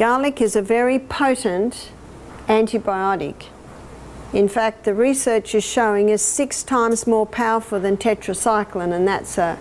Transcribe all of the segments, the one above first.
Garlic is a very potent antibiotic. In fact, the research is showing is 6 times more powerful than tetracycline, and that's a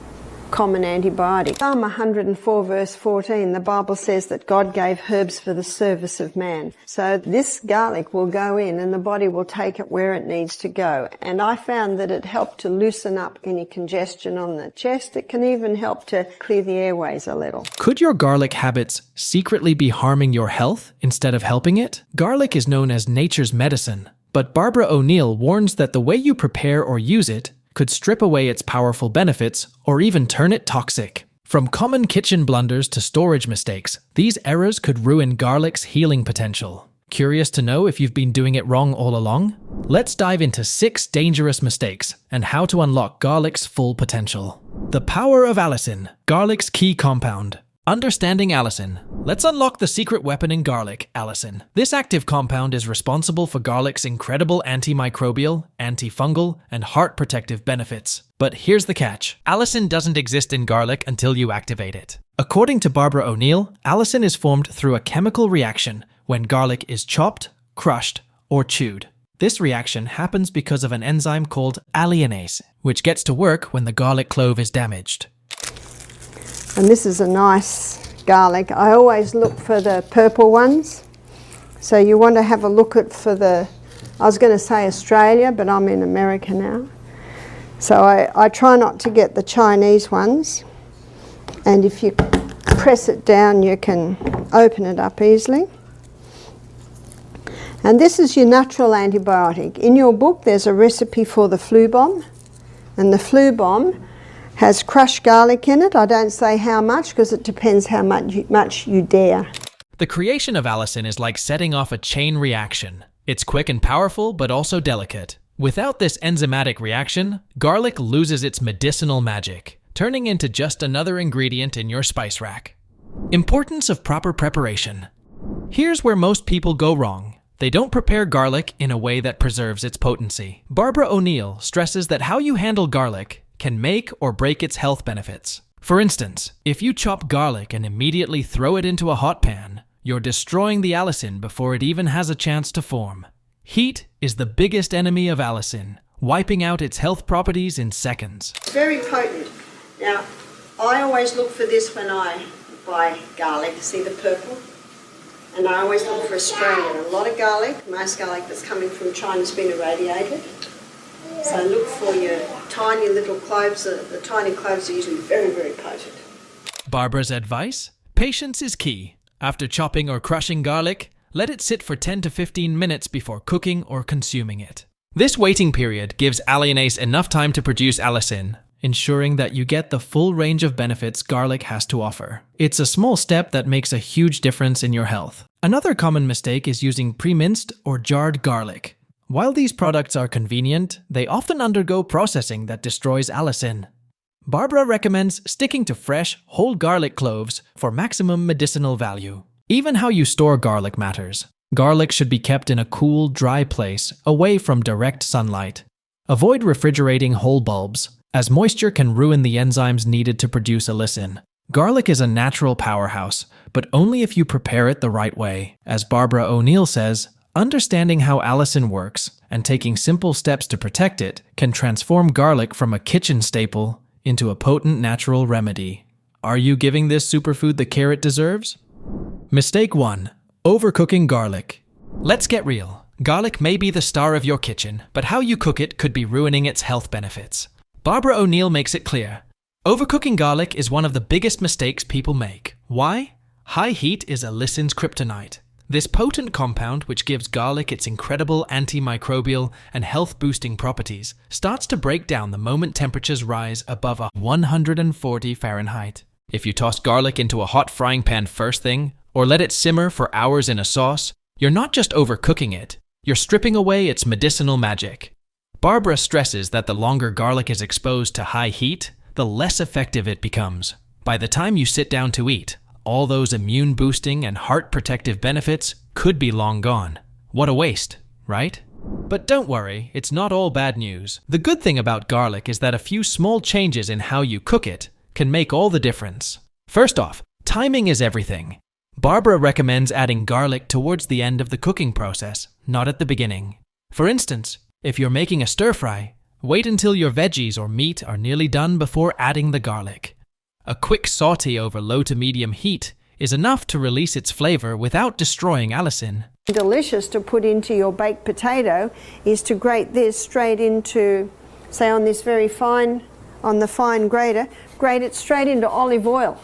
common antibiotic. Psalm 104 verse 14, the Bible says that God gave herbs for the service of man. So this garlic will go in and the body will take it where it needs to go. And I found that it helped to loosen up any congestion on the chest. It can even help to clear the airways a little. Could your garlic habits secretly be harming your health instead of helping it? Garlic is known as nature's medicine, but Barbara O'Neill warns that the way you prepare or use it could strip away its powerful benefits or even turn it toxic. From common kitchen blunders to storage mistakes, these errors could ruin garlic's healing potential. Curious to know if you've been doing it wrong all along? Let's dive into 6 dangerous mistakes and how to unlock garlic's full potential. The power of Allicin, garlic's key compound. Understanding Allison. Let's unlock the secret weapon in garlic, Allison. This active compound is responsible for garlic's incredible antimicrobial, antifungal, and heart protective benefits. But here's the catch. Allison doesn't exist in garlic until you activate it. According to Barbara O'Neill, Allison is formed through a chemical reaction when garlic is chopped, crushed, or chewed. This reaction happens because of an enzyme called alliinase, which gets to work when the garlic clove is damaged. And this is a nice garlic. I always look for the purple ones. So you want to have a look at for the, I was going to say Australia, but I'm in America now. So I try not to get the Chinese ones. And if you press it down, you can open it up easily. And this is your natural antibiotic. In your book, there's a recipe for the flu bomb. And the flu bomb has crushed garlic in it. I don't say how much because it depends how much you dare. The creation of Allison is like setting off a chain reaction. It's quick and powerful, but also delicate. Without this enzymatic reaction, garlic loses its medicinal magic, turning into just another ingredient in your spice rack. Importance of proper preparation. Here's where most people go wrong. They don't prepare garlic in a way that preserves its potency. Barbara O'Neill stresses that how you handle garlic can make or break its health benefits. For instance, if you chop garlic and immediately throw it into a hot pan, you're destroying the allicin before it even has a chance to form. Heat is the biggest enemy of allicin, wiping out its health properties in seconds. It's very potent. Now, I always look for this when I buy garlic. See the purple? And I always look for Australia. A lot of garlic, most garlic that's coming from China has been irradiated. So look for your tiny little cloves. The tiny cloves are usually very, very potent. Barbara's advice? Patience is key. After chopping or crushing garlic, let it sit for 10 to 15 minutes before cooking or consuming it. This waiting period gives alliinase enough time to produce allicin, ensuring that you get the full range of benefits garlic has to offer. It's a small step that makes a huge difference in your health. Another common mistake is using pre-minced or jarred garlic. While these products are convenient, they often undergo processing that destroys allicin. Barbara recommends sticking to fresh, whole garlic cloves for maximum medicinal value. Even how you store garlic matters. Garlic should be kept in a cool, dry place, away from direct sunlight. Avoid refrigerating whole bulbs, as moisture can ruin the enzymes needed to produce allicin. Garlic is a natural powerhouse, but only if you prepare it the right way. As Barbara O'Neill says, understanding how allicin works and taking simple steps to protect it can transform garlic from a kitchen staple into a potent natural remedy. Are you giving this superfood the care it deserves? Mistake 1. Overcooking garlic. Let's get real. Garlic may be the star of your kitchen, but how you cook it could be ruining its health benefits. Barbara O'Neill makes it clear. Overcooking garlic is one of the biggest mistakes people make. Why? High heat is allicin's kryptonite. This potent compound, which gives garlic its incredible antimicrobial and health-boosting properties, starts to break down the moment temperatures rise above 140 Fahrenheit. If you toss garlic into a hot frying pan first thing, or let it simmer for hours in a sauce, you're not just overcooking it, you're stripping away its medicinal magic. Barbara stresses that the longer garlic is exposed to high heat, the less effective it becomes. By the time you sit down to eat, all those immune-boosting and heart-protective benefits could be long gone. What a waste, right? But don't worry, it's not all bad news. The good thing about garlic is that a few small changes in how you cook it can make all the difference. First off, timing is everything. Barbara recommends adding garlic towards the end of the cooking process, not at the beginning. For instance, if you're making a stir-fry, wait until your veggies or meat are nearly done before adding the garlic. A quick saute over low to medium heat is enough to release its flavor without destroying allicin. Delicious to put into your baked potato is to grate this straight into, say on this very fine, on the fine grater, grate it straight into olive oil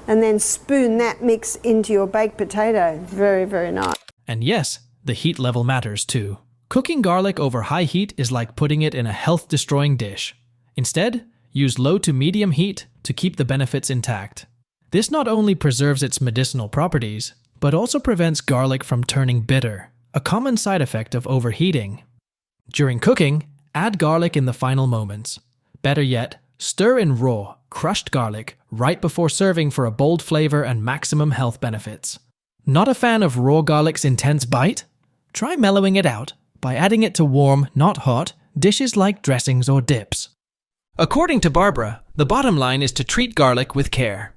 and then spoon that mix into your baked potato. Very, very nice. And yes, the heat level matters too. Cooking garlic over high heat is like putting it in a health-destroying dish. Instead, use low to medium heat to keep the benefits intact. This not only preserves its medicinal properties, but also prevents garlic from turning bitter, a common side effect of overheating. During cooking, add garlic in the final moments. Better yet, stir in raw, crushed garlic right before serving for a bold flavor and maximum health benefits. Not a fan of raw garlic's intense bite? Try mellowing it out by adding it to warm, not hot, dishes like dressings or dips. According to Barbara, the bottom line is to treat garlic with care.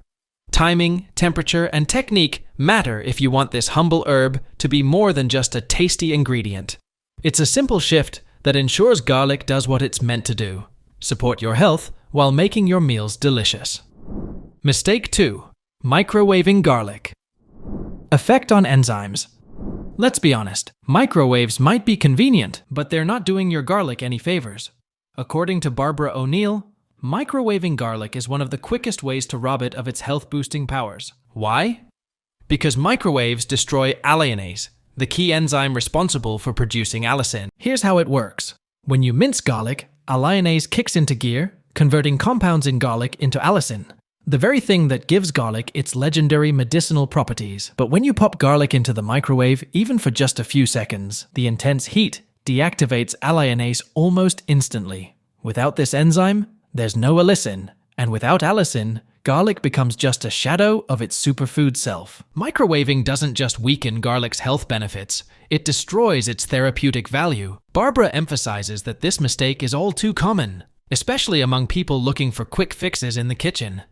Timing, temperature, and technique matter if you want this humble herb to be more than just a tasty ingredient. It's a simple shift that ensures garlic does what it's meant to do: support your health while making your meals delicious. Mistake 2. Microwaving garlic. Effect on enzymes. Let's be honest, microwaves might be convenient, but they're not doing your garlic any favors. According to Barbara O'Neill, microwaving garlic is one of the quickest ways to rob it of its health-boosting powers. Why? Because microwaves destroy alliinase, the key enzyme responsible for producing allicin. Here's how it works. When you mince garlic, alliinase kicks into gear, converting compounds in garlic into allicin, the very thing that gives garlic its legendary medicinal properties. But when you pop garlic into the microwave, even for just a few seconds, the intense heat deactivates alliinase almost instantly. Without this enzyme, there's no allicin, and without allicin, garlic becomes just a shadow of its superfood self. Microwaving doesn't just weaken garlic's health benefits, it destroys its therapeutic value. Barbara emphasizes that this mistake is all too common, especially among people looking for quick fixes in the kitchen.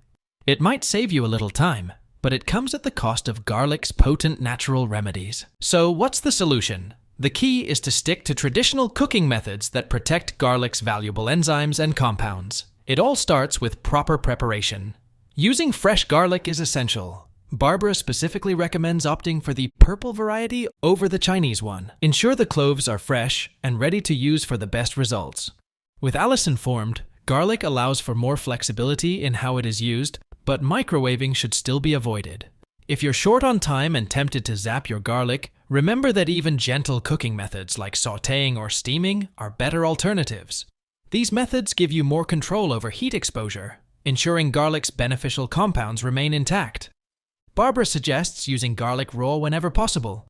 It might save you a little time, but it comes at the cost of garlic's potent natural remedies. So what's the solution? The key is to stick to traditional cooking methods that protect garlic's valuable enzymes and compounds. It all starts with proper preparation. Using fresh garlic is essential. Barbara specifically recommends opting for the purple variety over the Chinese one. Ensure the cloves are fresh and ready to use for the best results. With allicin formed, garlic allows for more flexibility in how it is used, but microwaving should still be avoided. If you're short on time and tempted to zap your garlic, remember that even gentle cooking methods like sautéing or steaming are better alternatives. These methods give you more control over heat exposure, ensuring garlic's beneficial compounds remain intact. Barbara suggests using garlic raw whenever possible.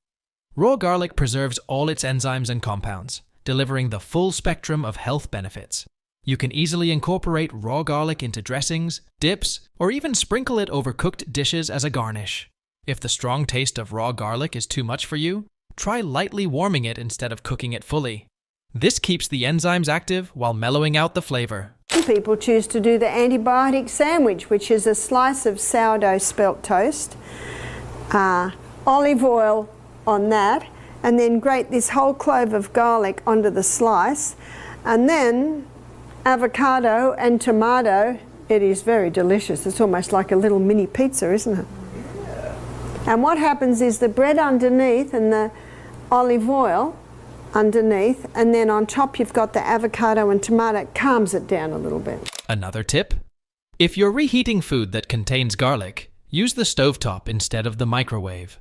Raw garlic preserves all its enzymes and compounds, delivering the full spectrum of health benefits. You can easily incorporate raw garlic into dressings, dips, or even sprinkle it over cooked dishes as a garnish. If the strong taste of raw garlic is too much for you, try lightly warming it instead of cooking it fully. This keeps the enzymes active while mellowing out the flavor. Some people choose to do the antibiotic sandwich, which is a slice of sourdough spelt toast, olive oil on that, and then grate this whole clove of garlic onto the slice, and then avocado and tomato. It is very delicious. It's almost like a little mini pizza, isn't it? And what happens is the bread underneath and the olive oil underneath, and then on top you've got the avocado and tomato. It calms it down a little bit. Another tip? If you're reheating food that contains garlic, use the stovetop instead of the microwave.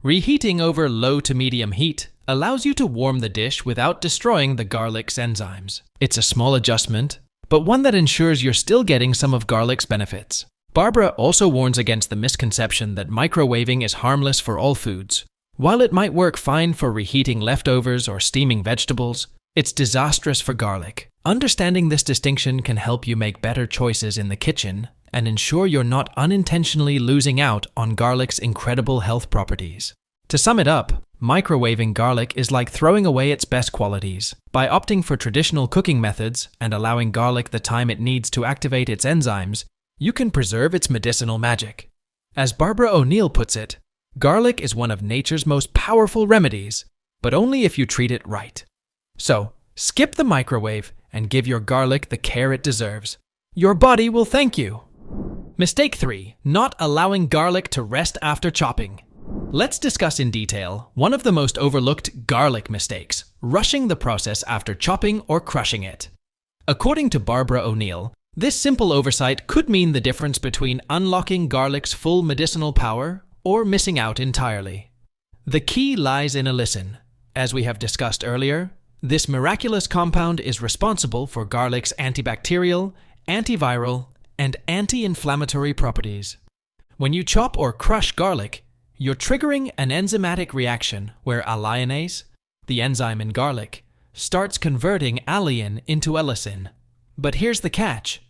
Reheating over low to medium heat allows you to warm the dish without destroying the garlic's enzymes. It's a small adjustment, but one that ensures you're still getting some of garlic's benefits. Barbara also warns against the misconception that microwaving is harmless for all foods. While it might work fine for reheating leftovers or steaming vegetables, it's disastrous for garlic. Understanding this distinction can help you make better choices in the kitchen and ensure you're not unintentionally losing out on garlic's incredible health properties. To sum it up, microwaving garlic is like throwing away its best qualities. By opting for traditional cooking methods and allowing garlic the time it needs to activate its enzymes, you can preserve its medicinal magic. As Barbara O'Neill puts it, Garlic is one of nature's most powerful remedies, but only if you treat it right. So, skip the microwave and give your garlic the care it deserves. Your body will thank you. Mistake 3. Not allowing garlic to rest after chopping. Let's discuss in detail one of the most overlooked garlic mistakes: rushing the process after chopping or crushing it. According to Barbara O'Neill, this simple oversight could mean the difference between unlocking garlic's full medicinal power or missing out entirely. The key lies in Allicin. As we have discussed earlier, this miraculous compound is responsible for garlic's antibacterial, antiviral, and anti-inflammatory properties. When you chop or crush garlic, you're triggering an enzymatic reaction where alliinase, the enzyme in garlic, starts converting allicin into allicin. But here's the catch.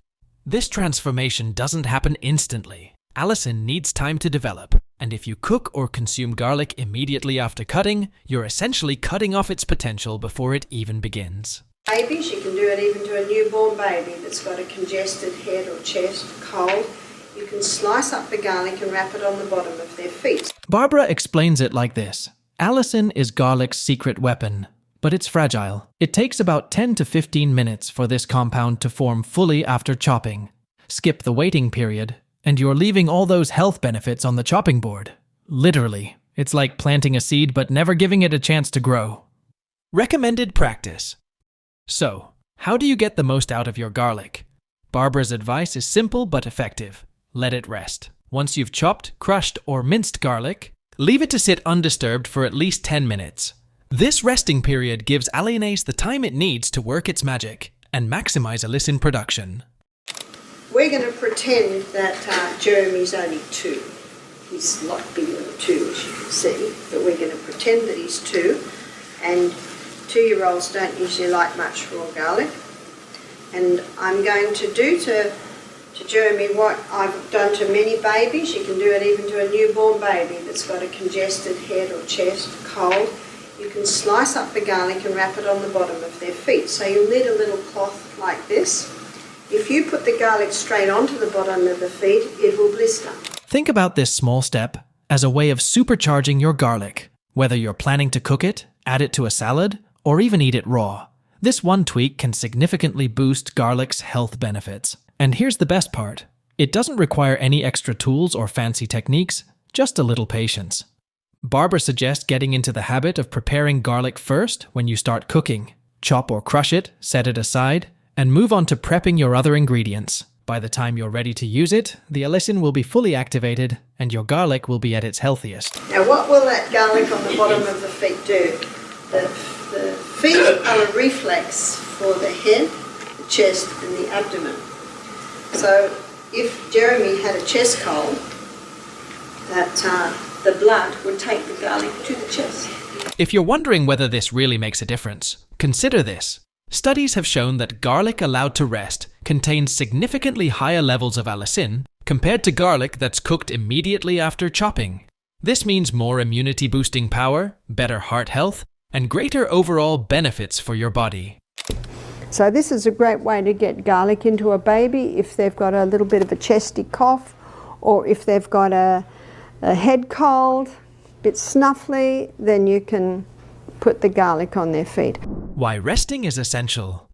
This transformation doesn't happen instantly. Allicin needs time to develop, and if you cook or consume garlic immediately after cutting, you're essentially cutting off its potential before it even begins. Babies, you can do it even to a newborn baby that's got a congested head or chest, cold. You can slice up the garlic and wrap it on the bottom of their feet. Barbara explains it like this. Allicin is garlic's secret weapon, but it's fragile. It takes about 10 to 15 minutes for this compound to form fully after chopping. Skip the waiting period, and you're leaving all those health benefits on the chopping board. Literally, it's like planting a seed but never giving it a chance to grow. Recommended practice. So, how do you get the most out of your garlic? Barbara's advice is simple but effective. Let it rest. Once you've chopped, crushed, or minced garlic, leave it to sit undisturbed for at least 10 minutes. This resting period gives alliinase the time it needs to work its magic and maximize allicin production. We're going to pretend that Jeremy's only 2. He's a lot bigger than 2, as you can see, but we're going to pretend that he's 2. And 2-year-olds don't usually like much raw garlic. And I'm going to do to Jeremy what I've done to many babies. You can do it even to a newborn baby that's got a congested head or chest, cold. You can slice up the garlic and wrap it on the bottom of their feet. So you'll need a little cloth like this. If you put the garlic straight onto the bottom of the feet, it will blister. Think about this small step as a way of supercharging your garlic. Whether you're planning to cook it, add it to a salad, or even eat it raw. This one tweak can significantly boost garlic's health benefits. And here's the best part. It doesn't require any extra tools or fancy techniques, just a little patience. Barbara suggests getting into the habit of preparing garlic first when you start cooking. Chop or crush it, set it aside, and move on to prepping your other ingredients. By the time you're ready to use it, the allicin will be fully activated and your garlic will be at its healthiest. Now what will that garlic on the bottom of the feet do? The feet are a reflex for the head, the chest and the abdomen. So if Jeremy had a chest cold, that the blood would take the garlic to the chest. If you're wondering whether this really makes a difference, consider this. Studies have shown that garlic allowed to rest contains significantly higher levels of allicin compared to garlic that's cooked immediately after chopping. This means more immunity-boosting power, better heart health, and greater overall benefits for your body. So this is a great way to get garlic into a baby if they've got a little bit of a chesty cough, or if they've got a head cold, a bit snuffly, then you can put the garlic on their feet. Why resting is essential.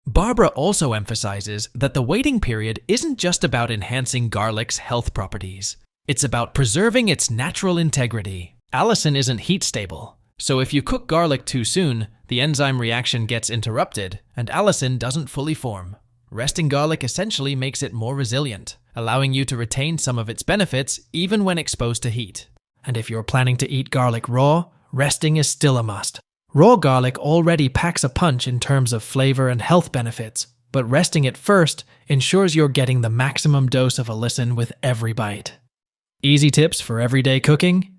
Barbara also emphasizes that the waiting period isn't just about enhancing garlic's health properties. It's about preserving its natural integrity. Allicin isn't heat stable, so if you cook garlic too soon, the enzyme reaction gets interrupted and allicin doesn't fully form. Resting garlic essentially makes it more resilient, allowing you to retain some of its benefits even when exposed to heat. And if you're planning to eat garlic raw, resting is still a must. Raw garlic already packs a punch in terms of flavor and health benefits, but resting it first ensures you're getting the maximum dose of allicin with every bite. Easy tips for everyday cooking?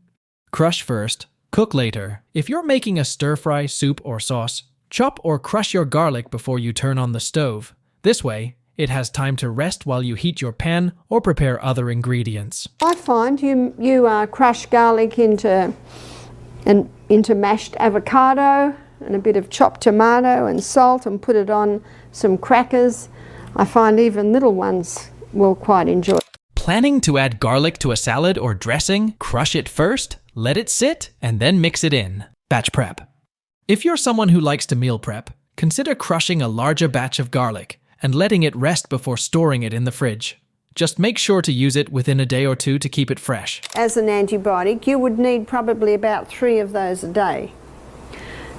Crush first, cook later. If you're making a stir-fry, soup, or sauce, chop or crush your garlic before you turn on the stove. This way, it has time to rest while you heat your pan or prepare other ingredients. I find you crush garlic into mashed avocado and a bit of chopped tomato and salt and put it on some crackers. I find even little ones will quite enjoy it. Planning to add garlic to a salad or dressing? Crush it first, let it sit, and then mix it in. Batch prep. If you're someone who likes to meal prep, consider crushing a larger batch of garlic and letting it rest before storing it in the fridge. Just make sure to use it within a day or two to keep it fresh. As an antibiotic, you would need probably about 3 of those a day.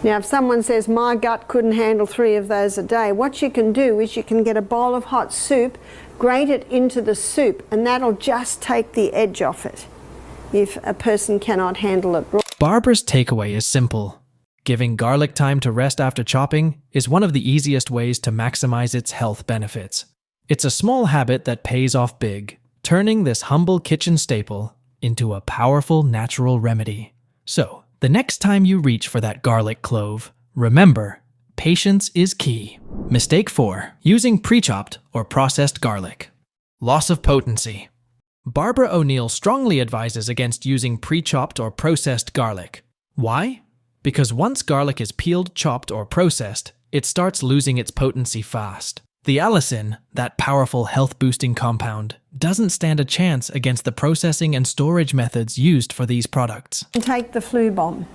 Now, if someone says, my gut couldn't handle 3 of those a day, what you can do is you can get a bowl of hot soup, grate it into the soup, and that'll just take the edge off it if a person cannot handle it raw. Barbara's takeaway is simple. Giving garlic time to rest after chopping is one of the easiest ways to maximize its health benefits. It's a small habit that pays off big, turning this humble kitchen staple into a powerful natural remedy. So, the next time you reach for that garlic clove, remember, patience is key. Mistake 4. Using pre-chopped or processed garlic. Loss of potency. Barbara O'Neill strongly advises against using pre-chopped or processed garlic. Why? Because once garlic is peeled, chopped, or processed, it starts losing its potency fast. The Allison, that powerful health-boosting compound, doesn't stand a chance against the processing and storage methods used for these products. Take the flu bomb.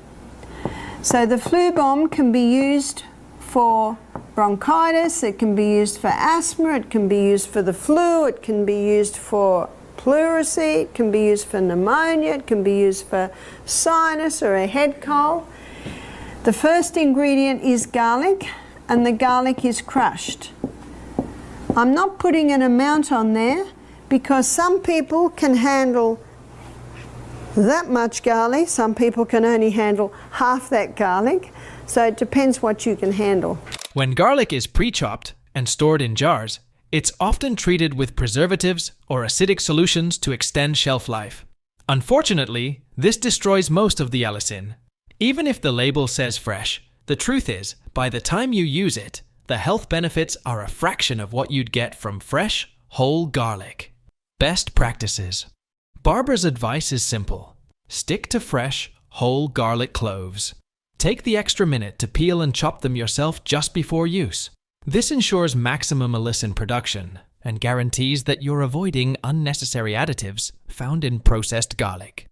So the flu bomb can be used for bronchitis, it can be used for asthma, it can be used for the flu, it can be used for pleurisy, it can be used for pneumonia, it can be used for sinus or a head cold. The first ingredient is garlic, and the garlic is crushed. I'm not putting an amount on there because some people can handle that much garlic, some people can only handle half that garlic, so it depends what you can handle. When garlic is pre-chopped and stored in jars, it's often treated with preservatives or acidic solutions to extend shelf life. Unfortunately, this destroys most of the Allicin. Even if the label says fresh, the truth is, by the time you use it, the health benefits are a fraction of what you'd get from fresh, whole garlic. Best practices. Barbara's advice is simple. Stick to fresh, whole garlic cloves. Take the extra minute to peel and chop them yourself just before use. This ensures maximum allicin production and guarantees that you're avoiding unnecessary additives found in processed garlic.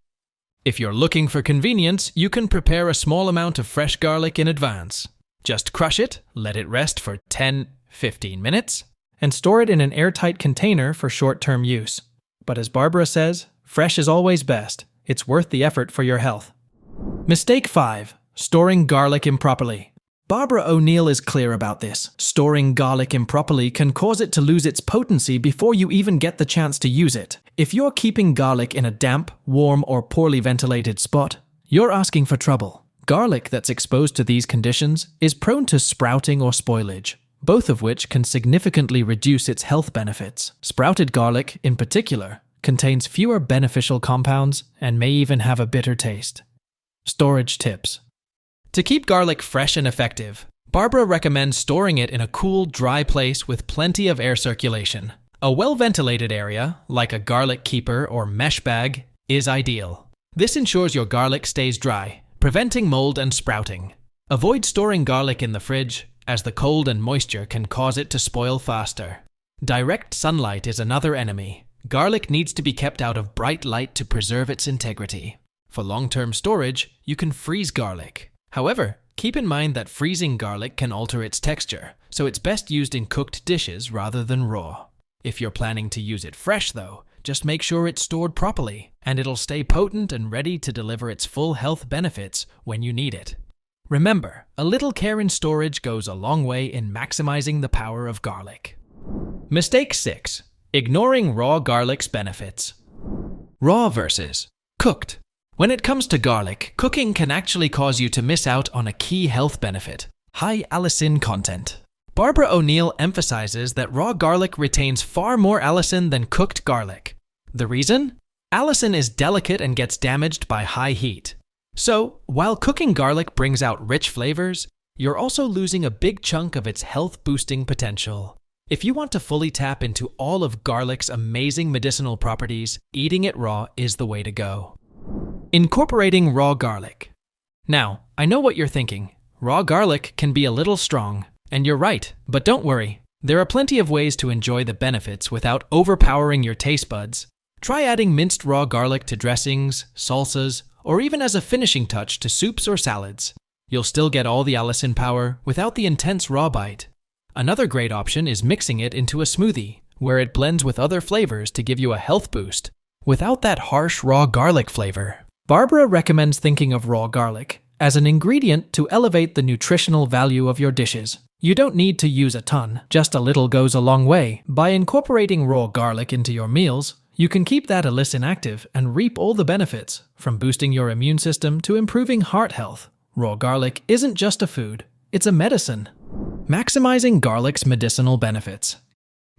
If you're looking for convenience, you can prepare a small amount of fresh garlic in advance. Just crush it, let it rest for 10-15 minutes, and store it in an airtight container for short-term use. But as Barbara says, fresh is always best. It's worth the effort for your health. Mistake 5. Storing garlic improperly. Barbara O'Neill is clear about this. Storing garlic improperly can cause it to lose its potency before you even get the chance to use it. If you're keeping garlic in a damp, warm, or poorly ventilated spot, you're asking for trouble. Garlic that's exposed to these conditions is prone to sprouting or spoilage, both of which can significantly reduce its health benefits. Sprouted garlic, in particular, contains fewer beneficial compounds and may even have a bitter taste. Storage tips. To keep garlic fresh and effective, Barbara recommends storing it in a cool, dry place with plenty of air circulation. A well-ventilated area, like a garlic keeper or mesh bag, is ideal. This ensures your garlic stays dry, preventing mold and sprouting. Avoid storing garlic in the fridge, as the cold and moisture can cause it to spoil faster. Direct sunlight is another enemy. Garlic needs to be kept out of bright light to preserve its integrity. For long-term storage, you can freeze garlic. However, keep in mind that freezing garlic can alter its texture, so it's best used in cooked dishes rather than raw. If you're planning to use it fresh though, just make sure it's stored properly, and it'll stay potent and ready to deliver its full health benefits when you need it. Remember, a little care in storage goes a long way in maximizing the power of garlic. Mistake 6. Ignoring raw garlic's benefits. Raw versus cooked. When it comes to garlic, cooking can actually cause you to miss out on a key health benefit: high allicin content. Barbara O'Neill emphasizes that raw garlic retains far more allicin than cooked garlic. The reason? Allicin is delicate and gets damaged by high heat. So, while cooking garlic brings out rich flavors, you're also losing a big chunk of its health-boosting potential. If you want to fully tap into all of garlic's amazing medicinal properties, eating it raw is the way to go. Incorporating raw garlic. Now, I know what you're thinking. Raw garlic can be a little strong. And you're right, but don't worry. There are plenty of ways to enjoy the benefits without overpowering your taste buds. Try adding minced raw garlic to dressings, salsas, or even as a finishing touch to soups or salads. You'll still get all the Allison power without the intense raw bite. Another great option is mixing it into a smoothie, where it blends with other flavors to give you a health boost, without that harsh raw garlic flavor. Barbara recommends thinking of raw garlic as an ingredient to elevate the nutritional value of your dishes. You don't need to use a ton, just a little goes a long way. By incorporating raw garlic into your meals, you can keep that Allicin active and reap all the benefits, from boosting your immune system to improving heart health. Raw garlic isn't just a food, it's a medicine. Maximizing garlic's medicinal benefits.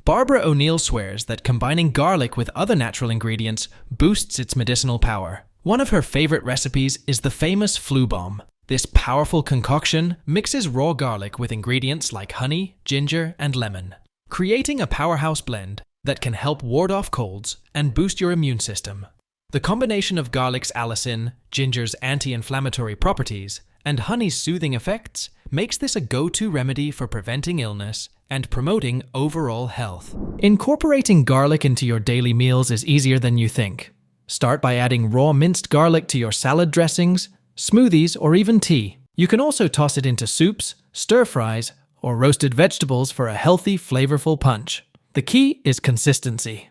Barbara O'Neill swears that combining garlic with other natural ingredients boosts its medicinal power. One of her favorite recipes is the famous flu bomb. This powerful concoction mixes raw garlic with ingredients like honey, ginger, and lemon, creating a powerhouse blend that can help ward off colds and boost your immune system. The combination of garlic's allicin, ginger's anti-inflammatory properties, and honey's soothing effects makes this a go-to remedy for preventing illness and promoting overall health. Incorporating garlic into your daily meals is easier than you think. Start by adding raw minced garlic to your salad dressings, smoothies, or even tea. You can also toss it into soups, stir-fries, or roasted vegetables for a healthy, flavorful punch. The key is consistency.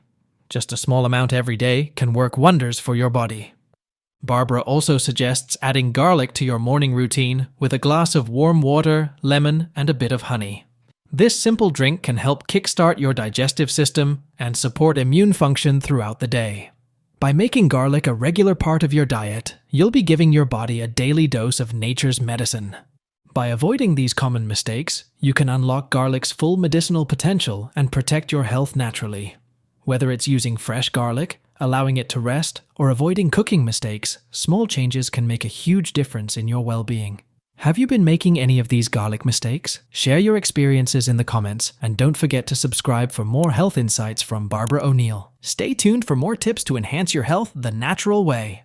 Just a small amount every day can work wonders for your body. Barbara also suggests adding garlic to your morning routine with a glass of warm water, lemon, and a bit of honey. This simple drink can help kickstart your digestive system and support immune function throughout the day. By making garlic a regular part of your diet, you'll be giving your body a daily dose of nature's medicine. By avoiding these common mistakes, you can unlock garlic's full medicinal potential and protect your health naturally. Whether it's using fresh garlic, allowing it to rest, or avoiding cooking mistakes, small changes can make a huge difference in your well-being. Have you been making any of these garlic mistakes? Share your experiences in the comments, and don't forget to subscribe for more health insights from Barbara O'Neill. Stay tuned for more tips to enhance your health the natural way.